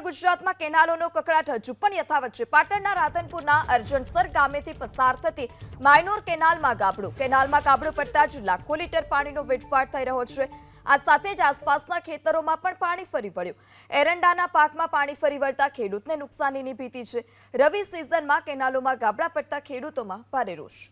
ગુજરાતમાં કેનાલોનો કકળાટ હજુ પણ યથાવત છે। પાટણના રાધનપુરના અરજણસર ગામેથી પસાર થતી માયનોર કેનાલમાં ગાબડું પડતા જ લાખો લીટર પાણીનો વેડફાટ થઈ રહ્યો છે। આ સાથે જ આસપાસના ખેતરોમાં પણ પાણી ફરી વળ્યું। એરંડાના પાકમાં પાણી ફરી વળતા ખેડૂતને નુકસાનીની ભીતિ છે। રવિ સિઝનમાં કેનાલોમાં ગાબડા પડતા ખેડૂતોમાં ભારે રોષ।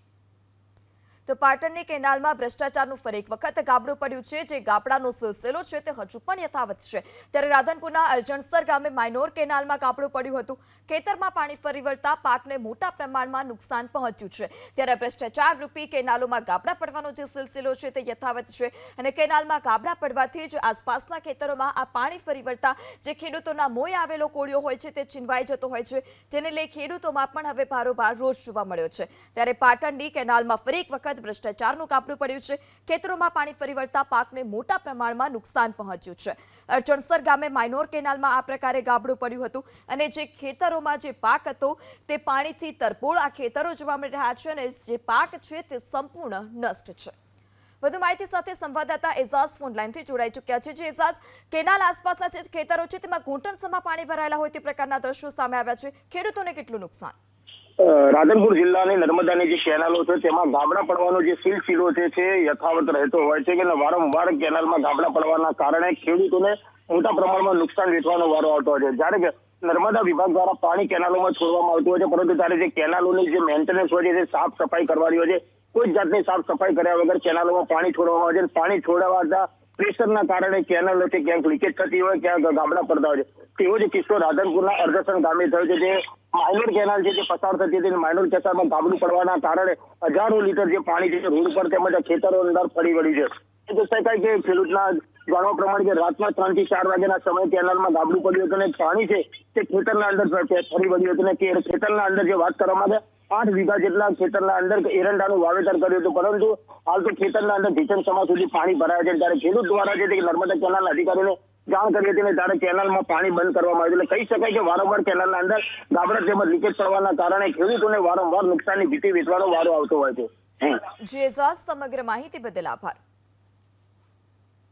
તો પાટણની કેનાલમાં ભ્રષ્ટાચારનું ફરી એક વખત ગાબડું પડ્યું છે। જે ગાબડાનો સિલસિલો છે તે હજુ પણ યથાવત છે। ત્યારે રાધનપુરના અરજણસર ગામે માયનોર કેનાલમાં ગાબડું પડ્યું હતું। ખેતરમાં પાણી ફરી વળતા પાકને મોટા પ્રમાણમાં નુકસાન પહોંચ્યું છે। ત્યારે ભ્રષ્ટાચાર રૂપી કેનાલોમાં ગાબડા પડવાનો જે સિલસિલો છે તે યથાવત છે અને કેનાલમાં ગાબડા પડવાથી જ આસપાસના ખેતરોમાં આ પાણી ફરી વળતા જે ખેડૂતોના મોંએ આવેલો કોળિયો હોય છે તે છીનવાઈ જતો હોય છે, જેને લઈ ખેડૂતોમાં પણ હવે ભારોભાર રોષ જોવા મળ્યો છે। ત્યારે પાટણની કેનાલમાં ફરી એક વખત ભ્રષ્ટાચારનું ગાબડું પડ્યું છે। ખેતરોમાં પાણી ફરી વળતા પાકને મોટા પ્રમાણમાં નુકસાન પહોંચ્યું છે। અરજણસર ગામે માયનોર કેનાલમાં આ પ્રકારે ગાબડું પડ્યું હતું અને જે ખેતરોમાં જે પાક હતો તે પાણીથી તરબોળ આ ખેતરો જોવા મળી રહ્યા છે અને જે પાક છે તે સંપૂર્ણ નષ્ટ છે। વધુ માહિતી સાથે સંવાદદાતા એઝાઝ ફોન લાઈનથી જોડાઈ ચૂક્યા છે। જે એઝાઝ, કેનાલ આસપાસના જે ખેતરો છે તેમાં ઘૂંટણસમાં પાણી ભરાયેલા હોય તે પ્રકારના દ્રશ્યો સામે આવ્યા છે। ખેડૂતોને કેટલું નુકસાન? રાધનપુર જિલ્લાની નર્મદાની જે કેનાલો છે તેમાં ગાબડા પડવાનો જે સિલસિલો છે યથાવત રહેતો હોય છે કે વારંવાર કેનાલમાં ગાબડા પડવાના કારણે ખેડૂતોને મોટા પ્રમાણમાં નુકસાન વેઠવાનો વારો આવતો હોય છે। જ્યારે કે નર્મદા વિભાગ દ્વારા પાણી કેનાલોમાં છોડવામાં આવતું હોય છે, પરંતુ ત્યારે જે કેનાલોની જે મેન્ટેનન્સ હોય છે તે સાફ સફાઈ કરવાની હોય છે। કોઈ જ જાતની સાફ સફાઈ કર્યા વગર કેનાલોમાં પાણી છોડવામાં આવે છે। પાણી છોડવાના પ્રેશરના કારણે કેનાલો છે ક્યાંક લીકેજ થતી હોય, ક્યાંક ગાબડા પડતા હોય છે। તેવો જ કિસ્સો રાધનપુરના અરજણસર ગામે થયો છે। જે માયનોર કેનાલ છે જે પસાર થતી હતી, માયનોર કેનાલમાં ગાબડું પડવાના કારણે હજારો લીટર જે પાણી છે રોડ પર તેમજ ખેતરો અંદર ફરી વળ્યું છે। જોઈ શકાય કે ખેડૂતના જાણવા પ્રમાણે કે રાતના 3 થી 4 વાગ્યાના સમયે કેનાલમાં ગાબડું પડ્યું હતું અને પાણી છે તે ખેતરના અંદર ફરી વળ્યું હતું અને ખેતરના અંદર જે વાત કરવામાં આવે 8 વીઘા જેટલા ખેતરના અંદર એરંડાનું વાવેતર કર્યું હતું, પરંતુ હાલ તો ખેતરના અંદર ઢીચણ સમા સુધી પાણી ભરાય છે। ત્યારે ખેડૂત દ્વારા જે નર્મદા કેનાલના અધિકારીઓને જાણ કરી હતી ને ત્યારે કેનાલમાં પાણી બંધ કરવામાં આવ્યું। એટલે કહી શકાય કે વારંવાર કેનાલના અંદર ગાબડા તેમજ લીકેજ થવાના કારણે ખેડૂતોને વારંવાર નુકસાનની ભીતિ વેઠવાનો વારો આવતો હોય છે। જે એઝાઝ, સમગ્ર માહિતી બદલ આભાર।